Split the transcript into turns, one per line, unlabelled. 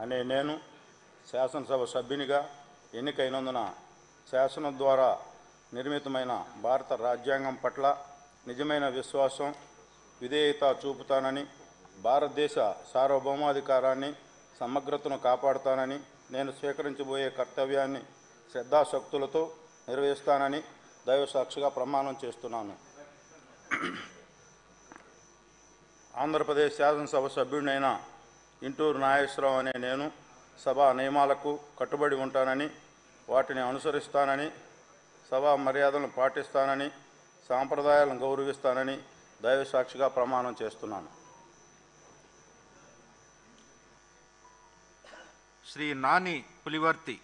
అనే నేను శాసనసభ సభ్యునిగా ఎన్నికైనందున శాసనం ద్వారా నిర్మితమైన భారత రాజ్యాంగం పట్ల నిజమైన విశ్వాసం, విధేయత చూపుతానని, భారతదేశ సార్వభౌమాధికారాన్ని, సమగ్రతను కాపాడుతానని, నేను స్వీకరించబోయే కర్తవ్యాన్ని శ్రద్ధాశక్తులతో నిర్వహిస్తానని దైవసాక్షిగా ప్రమాణం చేస్తున్నాను. ఆంధ్రప్రదేశ్ శాసనసభ సభ్యుడినైన ఇంటూరు నాగేశ్వరరావు అనే నేను సభా నియమాలకు కట్టుబడి ఉంటానని, వాటిని అనుసరిస్తానని, సభా మర్యాదలను పాటిస్తానని, సాంప్రదాయాలను గౌరవిస్తానని దైవసాక్షిగా ప్రమాణం చేస్తున్నాను.
శ్రీ నాని పులివర్తి